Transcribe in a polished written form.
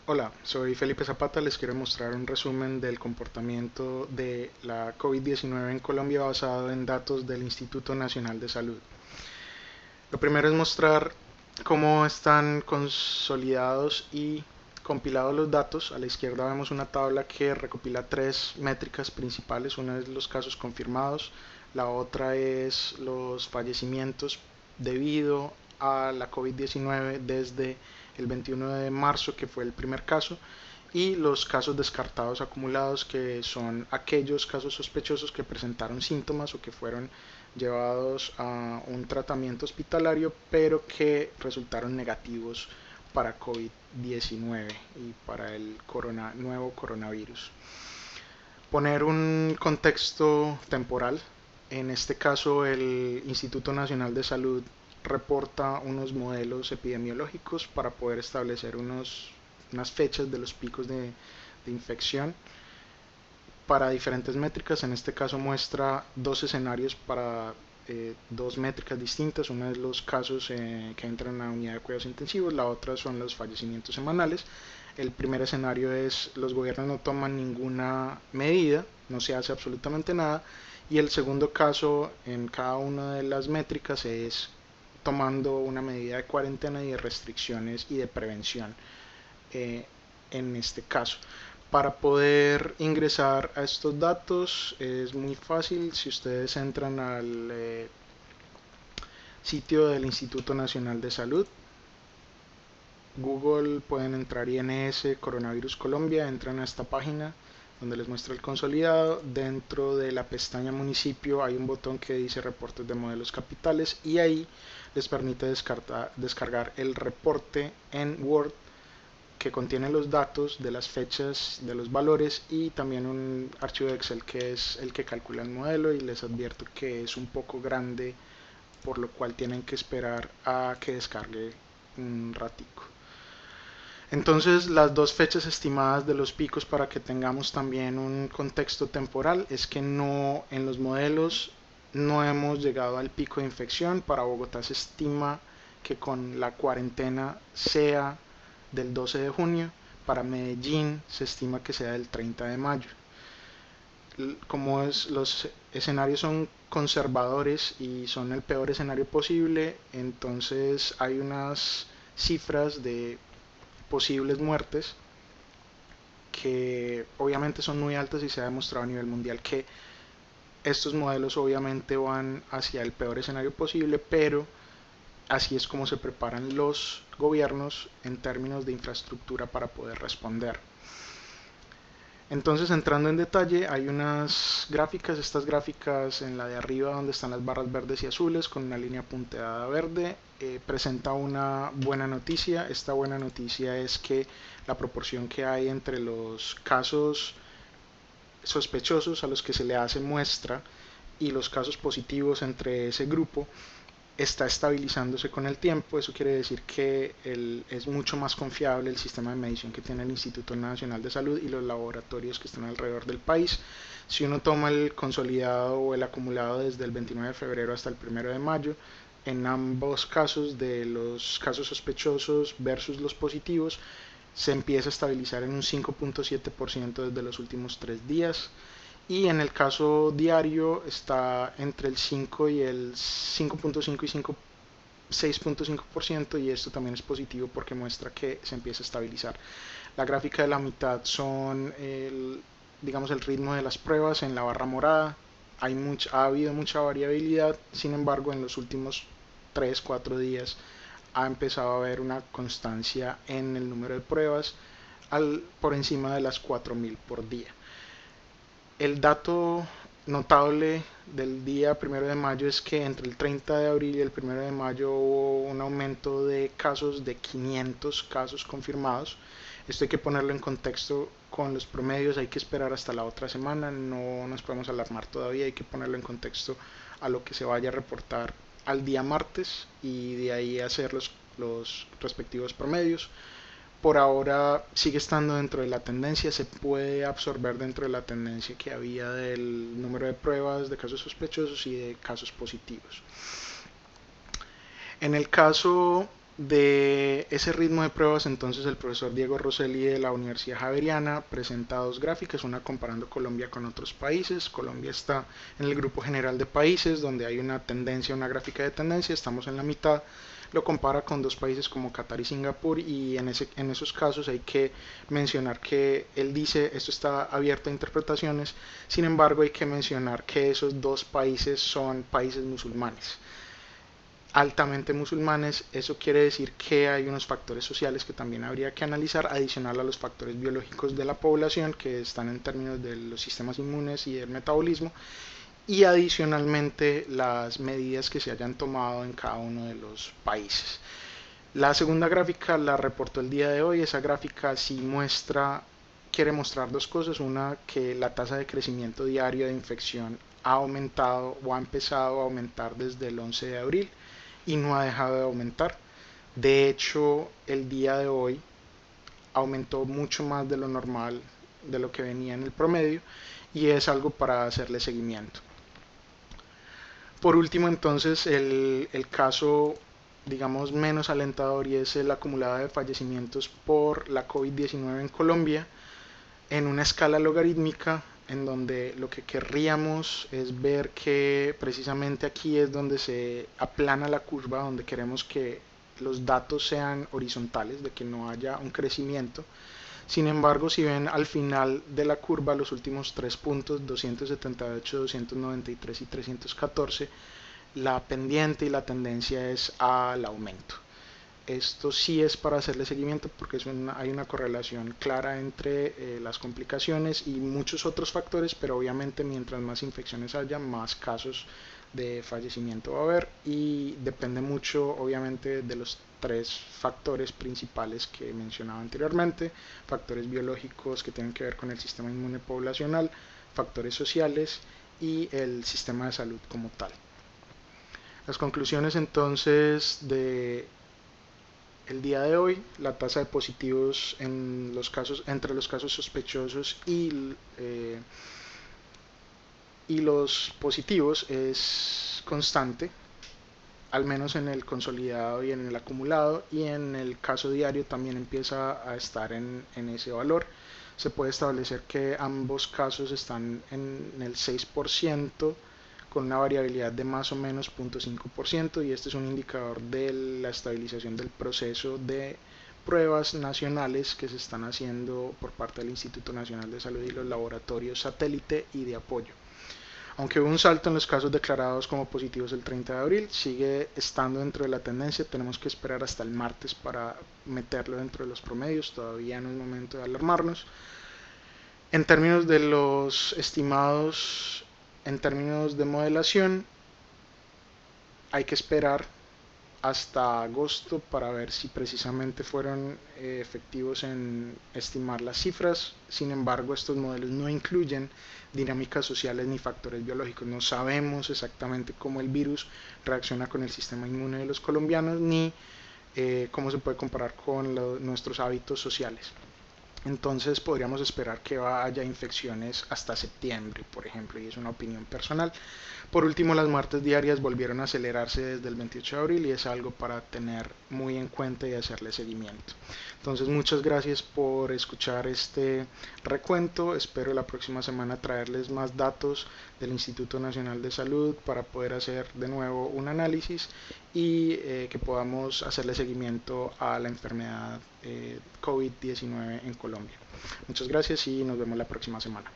Hola, soy Felipe Zapata. Les quiero mostrar un resumen del comportamiento de la COVID-19 en Colombia basado en datos del Instituto Nacional de Salud. Lo primero es mostrar cómo están consolidados y compilados los datos. A la izquierda vemos una tabla que recopila tres métricas principales. Una es los casos confirmados, la otra es los fallecimientos debido a la COVID-19 desde el 21 de marzo, que fue el primer caso, y los casos descartados acumulados, que son aquellos casos sospechosos que presentaron síntomas o que fueron llevados a un tratamiento hospitalario pero que resultaron negativos para COVID-19 y para el nuevo coronavirus. Poner un contexto temporal. En este caso, el Instituto Nacional de Salud reporta unos modelos epidemiológicos para poder establecer unas fechas de los picos de infección para diferentes métricas. En este caso muestra dos escenarios para dos métricas distintas. Una es los casos que entran a la unidad de cuidados intensivos, la otra son los fallecimientos semanales. El primer escenario es los gobiernos no toman ninguna medida, no se hace absolutamente nada. Y el segundo caso en cada una de las métricas es tomando una medida de cuarentena y de restricciones y de prevención en este caso. Para poder ingresar a estos datos es muy fácil. Si ustedes entran al sitio del Instituto Nacional de Salud, Google, pueden entrar INS Coronavirus Colombia, entran a esta página donde les muestra el consolidado. Dentro de la pestaña municipio hay un botón que dice reportes de modelos capitales y ahí les permite descargar el reporte en Word que contiene los datos de las fechas, de los valores y también un archivo de Excel que es el que calcula el modelo, y les advierto que es un poco grande, por lo cual tienen que esperar a que descargue un ratico. Entonces, las dos fechas estimadas de los picos, para que tengamos también un contexto temporal, es que no, en los modelos no hemos llegado al pico de infección. Para Bogotá se estima que con la cuarentena sea del 12 de junio, para Medellín se estima que sea del 30 de mayo. Como los escenarios son conservadores y son el peor escenario posible, entonces hay unas cifras de posibles muertes que obviamente son muy altas y se ha demostrado a nivel mundial que estos modelos obviamente van hacia el peor escenario posible, pero así es como se preparan los gobiernos en términos de infraestructura para poder responder. Entonces, entrando en detalle, hay unas gráficas. Estas gráficas, en la de arriba donde están las barras verdes y azules con una línea punteada verde, presenta una buena noticia. Esta buena noticia es que la proporción que hay entre los casos sospechosos a los que se le hace muestra y los casos positivos entre ese grupo está estabilizándose con el tiempo. Eso quiere decir que es mucho más confiable el sistema de medición que tiene el Instituto Nacional de Salud y los laboratorios que están alrededor del país. Si uno toma el consolidado o el acumulado desde el 29 de febrero hasta el 1 de mayo, en ambos casos, de los casos sospechosos versus los positivos, se empieza a estabilizar en un 5.7% desde los últimos 3 días, y en el caso diario está entre el 5 y el 5.5 y 6.5%, y esto también es positivo porque muestra que se empieza a estabilizar. La gráfica de la mitad son digamos el ritmo de las pruebas en la barra morada. Ha habido mucha variabilidad, sin embargo en los últimos 3-4 días ha empezado a haber una constancia en el número de pruebas por encima de las 4.000 por día. El dato notable del día 1 de mayo es que entre el 30 de abril y el 1 de mayo hubo un aumento de casos de 500 casos confirmados. Esto hay que ponerlo en contexto con los promedios, hay que esperar hasta la otra semana, no nos podemos alarmar todavía, hay que ponerlo en contexto a lo que se vaya a reportar al día martes y de ahí hacer los respectivos promedios. Por ahora sigue estando dentro de la tendencia, se puede absorber dentro de la tendencia que había del número de pruebas de casos sospechosos y de casos positivos. En el caso De ese ritmo de pruebas, entonces el profesor Diego Rosselli de la Universidad Javeriana presenta dos gráficas, una comparando Colombia con otros países. Colombia está en el grupo general de países donde hay una tendencia, una gráfica de tendencia, estamos en la mitad. Lo compara con dos países como Qatar y Singapur, y en esos casos hay que mencionar que él dice esto está abierto a interpretaciones. Sin embargo, hay que mencionar que esos dos países son países musulmanes, altamente musulmanes. Eso quiere decir que hay unos factores sociales que también habría que analizar, adicional a los factores biológicos de la población, que están en términos de los sistemas inmunes y del metabolismo, y adicionalmente las medidas que se hayan tomado en cada uno de los países. La segunda gráfica la reportó el día de hoy. Esa gráfica sí quiere mostrar dos cosas: una, que la tasa de crecimiento diario de infección ha aumentado o ha empezado a aumentar desde el 11 de abril y no ha dejado de aumentar. De hecho, el día de hoy aumentó mucho más de lo normal, de lo que venía en el promedio, y es algo para hacerle seguimiento. Por último, entonces, el caso, digamos, menos alentador, y es el acumulado de fallecimientos por la COVID-19 en Colombia en una escala logarítmica, en donde lo que querríamos es ver que precisamente aquí es donde se aplana la curva, donde queremos que los datos sean horizontales, de que no haya un crecimiento. Sin embargo, si ven al final de la curva los últimos tres puntos, 278, 293 y 314, la pendiente y la tendencia es al aumento. Esto sí es para hacerle seguimiento, porque hay una correlación clara entre las complicaciones y muchos otros factores, pero obviamente mientras más infecciones haya, más casos de fallecimiento va a haber, y depende mucho obviamente de los tres factores principales que mencionaba anteriormente: factores biológicos que tienen que ver con el sistema inmune poblacional, factores sociales y el sistema de salud como tal. Las conclusiones entonces de el día de hoy: la tasa de positivos entre los casos sospechosos y los positivos es constante, al menos en el consolidado y en el acumulado, y en el caso diario también empieza a estar en ese valor. Se puede establecer que ambos casos están en el 6%, con una variabilidad de más o menos 0.5%, y este es un indicador de la estabilización del proceso de pruebas nacionales que se están haciendo por parte del Instituto Nacional de Salud y los laboratorios satélite y de apoyo. Aunque hubo un salto en los casos declarados como positivos el 30 de abril, sigue estando dentro de la tendencia. Tenemos que esperar hasta el martes para meterlo dentro de los promedios, todavía no es momento de alarmarnos. En términos de los estimados, en términos de modelación, hay que esperar hasta agosto para ver si precisamente fueron efectivos en estimar las cifras. Sin embargo, estos modelos no incluyen dinámicas sociales ni factores biológicos. No sabemos exactamente cómo el virus reacciona con el sistema inmune de los colombianos, ni cómo se puede comparar con nuestros hábitos sociales. Entonces podríamos esperar que haya infecciones hasta septiembre, por ejemplo, y es una opinión personal. Por último, las muertes diarias volvieron a acelerarse desde el 28 de abril, y es algo para tener muy en cuenta y hacerle seguimiento. Entonces, muchas gracias por escuchar este recuento. Espero la próxima semana traerles más datos del Instituto Nacional de Salud para poder hacer de nuevo un análisis y que podamos hacerle seguimiento a la enfermedad COVID-19 en Colombia. Muchas gracias y nos vemos la próxima semana.